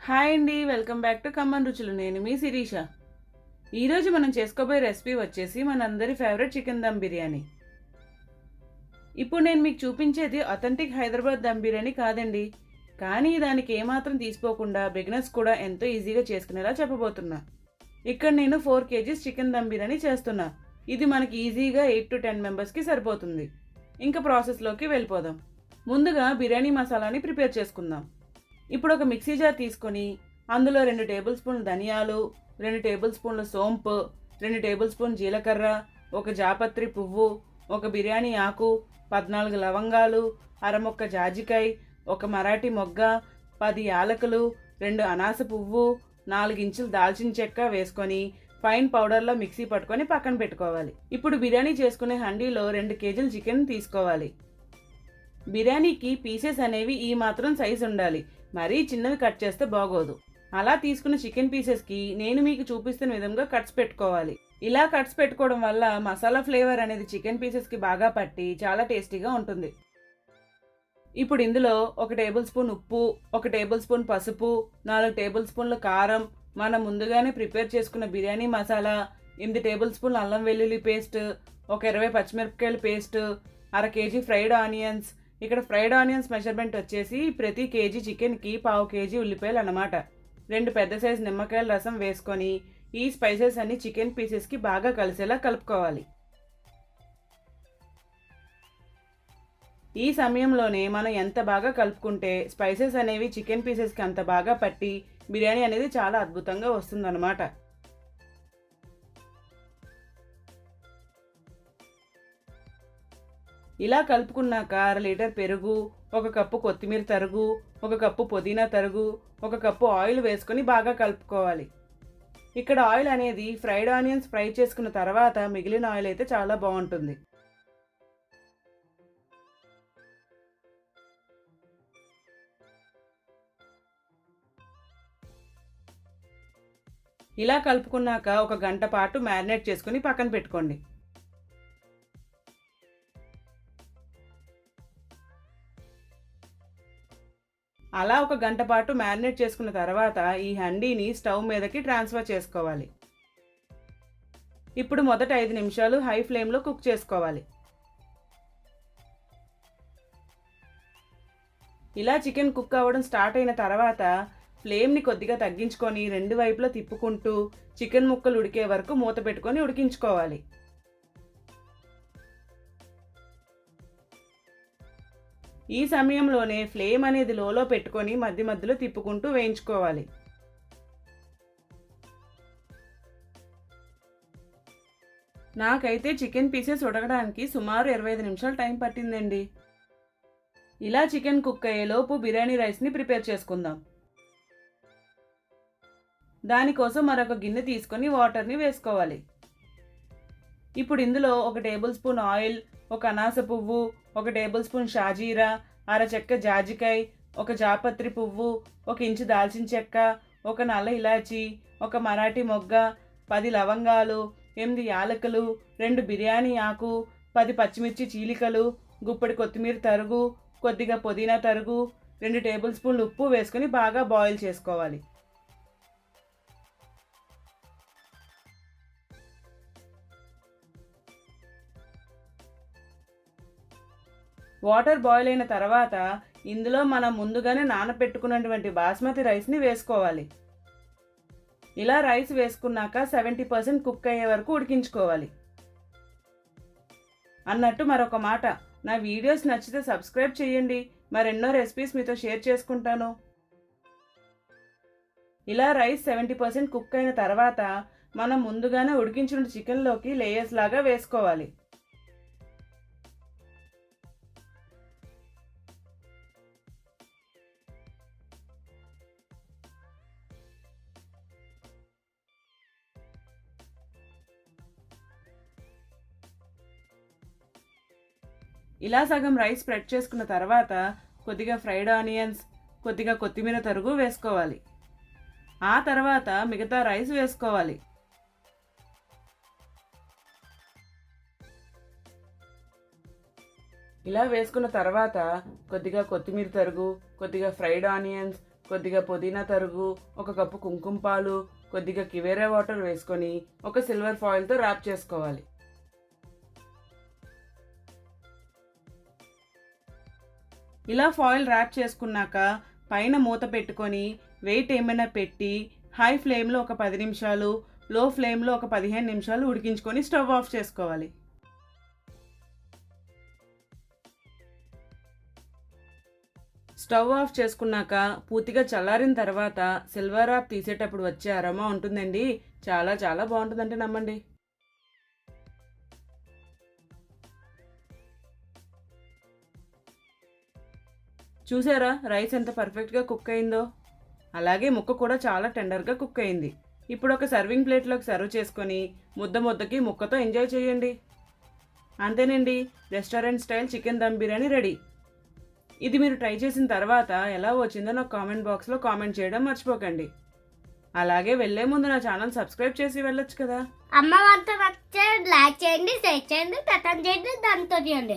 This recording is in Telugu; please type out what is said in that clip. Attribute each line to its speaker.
Speaker 1: హాయ్ అండి, వెల్కమ్ బ్యాక్ టు కమ్మన్ రుచులు. నేను మీ శిరీష. ఈరోజు మనం చేసుకోబోయే రెసిపీ వచ్చేసి మనందరి ఫేవరెట్ చికెన్ దమ్ బిర్యానీ. ఇప్పుడు నేను మీకు చూపించేది అథెంటిక్ హైదరాబాద్ దమ్ బిర్యానీ కాదండి, కానీ దానికి ఏమాత్రం తీసిపోకుండా బిగినర్స్ కూడా ఎంతో ఈజీగా చేసుకునేలా చెప్పబోతున్నా. ఇక్కడ నేను 4 kgs చికెన్ దమ్ బిర్యానీ చేస్తున్నా. ఇది మనకి ఈజీగా 8 to 10 మెంబర్స్కి సరిపోతుంది. ఇంకా ప్రాసెస్లోకి వెళ్ళిపోదాం. ముందుగా బిర్యానీ మసాలాని ప్రిపేర్ చేసుకుందాం. ఇప్పుడు ఒక మిక్సీ జార్ తీసుకొని అందులో 2 టేబుల్ స్పూన్ల ధనియాలు, 2 టేబుల్ స్పూన్ల సోంపు, 2 టేబుల్ స్పూన్ జీలకర్ర, ఒక జాపత్రి పువ్వు, ఒక బిర్యానీ ఆకు, 14 లవంగాలు, అరముక్క జాజికాయ, ఒక మరాఠీ మొగ్గ, 10 యాలకులు, 2 అనాస పువ్వు, 4 ఇంచులు దాల్చిన చెక్క వేసుకొని ఫైన్ పౌడర్లో మిక్సీ పట్టుకొని పక్కన పెట్టుకోవాలి. ఇప్పుడు బిర్యానీ చేసుకునే హండీలో 2 కేజీల చికెన్ తీసుకోవాలి. బిర్యానీకి పీసెస్ అనేవి ఈ మాత్రం సైజు ఉండాలి, మరీ చిన్నవి కట్ చేస్తే బాగోదు. అలా తీసుకున్న చికెన్ పీసెస్కి నేను మీకు చూపిస్తున్న విధంగా కట్స్ పెట్టుకోవాలి. ఇలా కట్స్ పెట్టుకోవడం వల్ల మసాలా ఫ్లేవర్ అనేది చికెన్ పీసెస్కి బాగా పట్టి చాలా టేస్టీగా ఉంటుంది. ఇప్పుడు ఇందులో 1 టేబుల్ స్పూన్ ఉప్పు, 1 టేబుల్ స్పూన్ పసుపు, 4 టేబుల్ స్పూన్ల కారం, మనం ముందుగానే ప్రిపేర్ చేసుకున్న బిర్యానీ మసాలా, 8 టేబుల్ స్పూన్ల అల్లం వెల్లుల్లి పేస్ట్, ఒక 20 పచ్చిమిరపకాయల పేస్ట్, అర కేజీ ఫ్రైడ్ ఆనియన్స్. ఇక్కడ ఫ్రైడ్ ఆనియన్స్ మెజర్మెంట్ వచ్చేసి ప్రతి కేజీ చికెన్కి 1/2 కేజీ ఉల్లిపాయలు అన్నమాట. 2 పెద్ద సైజు నిమ్మకాయల రసం వేసుకొని ఈ స్పైసెస్ అన్ని చికెన్ పీసెస్కి బాగా కలిసేలా కలుపుకోవాలి. ఈ సమయంలోనే మనం ఎంత బాగా కలుపుకుంటే స్పైసెస్ అనేవి చికెన్ పీసెస్కి అంత బాగా పట్టి బిర్యానీ అనేది చాలా అద్భుతంగా వస్తుందన్నమాట. ఇలా కలుపుకున్నాక 1/2 లీటర్ పెరుగు, 1 కప్పు కొత్తిమీర తరుగు, 1 కప్పు పుదీనా తరుగు, 1 కప్పు ఆయిల్ వేసుకొని బాగా కలుపుకోవాలి. ఇక్కడ ఆయిల్ అనేది ఫ్రైడ్ ఆనియన్స్ ఫ్రై చేసుకున్న తర్వాత మిగిలిన ఆయిల్ అయితే చాలా బాగుంటుంది. ఇలా కలుపుకున్నాక 1 గంట పాటు మ్యారినేట్ చేసుకుని పక్కన పెట్టుకోండి. అలా 1 గంట పాటు మ్యారినేట్ చేసుకున్న తర్వాత ఈ హండీని స్టవ్ మీదకి ట్రాన్స్ఫర్ చేసుకోవాలి. ఇప్పుడు మొదట 5 నిమిషాలు హై ఫ్లేమ్లో కుక్ చేసుకోవాలి. ఇలా చికెన్ కుక్ అవ్వడం స్టార్ట్ అయిన తర్వాత ఫ్లేమ్ని కొద్దిగా తగ్గించుకొని 2 వైపులా తిప్పుకుంటూ చికెన్ ముక్కలు ఉడికే వరకు మూత పెట్టుకొని ఉడికించుకోవాలి. ఈ సమయంలోనే ఫ్లేమ్ అనేది లోలో పెట్టుకొని మధ్య మధ్యలో తిప్పుకుంటూ వేయించుకోవాలి. నాకైతే చికెన్ పీసెస్ ఉడకడానికి సుమారు 25 నిమిషాలు టైం పట్టిందండి. ఇలా చికెన్ కుక్ అయ్యేలోపు బిర్యానీ రైస్ని ప్రిపేర్ చేసుకుందాం. దానికోసం మరొక గిన్నె తీసుకొని వాటర్ని వేసుకోవాలి. ఇప్పుడు ఇందులో 1 టేబుల్ స్పూన్ ఆయిల్, 1 అనాస పువ్వు, 1 టేబుల్ స్పూన్ షాజీరా, అర చెక్క జాజికాయ, 1 జాపత్రి పువ్వు, 1 ఇంచు దాల్చిన చెక్క, 1 నల్ల ఇలాచి, 1 మరాఠీ మొగ్గ, 10 లవంగాలు, 8 యాలకులు, 2 బిర్యానీ ఆకు, 10 పచ్చిమిర్చి చీలికలు, గుప్పెడు కొత్తిమీర తరుగు, కొద్దిగా పుదీనా తరుగు, 2 టేబుల్ స్పూన్లు ఉప్పు వేసుకొని బాగా బాయిల్ చేసుకోవాలి. వాటర్ బాయిల్ అయిన తర్వాత ఇందులో మనం ముందుగానే నానబెట్టుకున్నటువంటి బాస్మతి రైస్ని వేసుకోవాలి. ఇలా రైస్ వేసుకున్నాక 70% కుక్ అయ్యే వరకు ఉడికించుకోవాలి. అన్నట్టు మరొక మాట, నా వీడియోస్ నచ్చితే సబ్స్క్రైబ్ చేయండి, మరెన్నో రెసిపీస్ మీతో షేర్ చేసుకుంటాను. ఇలా రైస్ 70% కుక్ అయిన తర్వాత మనం ముందుగానే ఉడికించిన చికెన్లోకి లేయర్స్ లాగా వేసుకోవాలి. ఇలా సగం రైస్ స్ప్రెడ్ చేసుకున్న తర్వాత కొద్దిగా ఫ్రైడ్ ఆనియన్స్, కొద్దిగా కొత్తిమీర తరుగు వేసుకోవాలి. ఆ తర్వాత మిగతా రైస్ వేసుకోవాలి. ఇలా వేసుకున్న తర్వాత కొద్దిగా కొత్తిమీర తరుగు, కొద్దిగా ఫ్రైడ్ ఆనియన్స్, కొద్దిగా పుదీనా తరుగు, ఒక కప్పు కుంకుమ పాలు, కొద్దిగా కివేరా వాటర్ వేసుకొని ఒక సిల్వర్ ఫాయిల్తో ర్యాప్ చేసుకోవాలి. ఇలా ఫాయిల్ ర్యాప్ చేసుకున్నాక పైన మూత పెట్టుకొని వెయిట్ ఏమైనా పెట్టి హై ఫ్లేమ్లో ఒక 10 నిమిషాలు, లో ఫ్లేమ్లో ఒక 15 నిమిషాలు ఉడికించుకొని స్టవ్ ఆఫ్ చేసుకోవాలి. స్టవ్ ఆఫ్ చేసుకున్నాక పూర్తిగా చల్లారిన తర్వాత సిల్వర్ ర్యాప్ తీసేటప్పుడు వచ్చే అరోమా ఉంటుందండి. చాలా చాలా బాగుంటుందంటే నమ్మండి. చూసారా రైస్ ఎంత పర్ఫెక్ట్గా కుక్ అయిందో, అలాగే ముక్క కూడా చాలా టెండర్గా కుక్ అయింది. ఇప్పుడు ఒక సర్వింగ్ ప్లేట్లోకి సర్వ్ చేసుకొని ముద్ద ముద్దకి ముక్కతో ఎంజాయ్ చేయండి. అంతేనండి, restaurant style chicken dum biryani ready. ఇది మీరు ట్రై చేసిన తర్వాత ఎలా వచ్చిందో నాకు కామెంట్ బాక్స్లో కామెంట్ చేయడం మర్చిపోకండి. అలాగే వెళ్ళే ముందు నా ఛానల్ సబ్స్క్రైబ్ చేసి వెళ్ళొచ్చు కదా.
Speaker 2: అమ్మ వంట నచ్చితే లైక్ చేయండి, షేర్ చేయండి, కమెంట్ చేయండి, దాంతో చేయండి.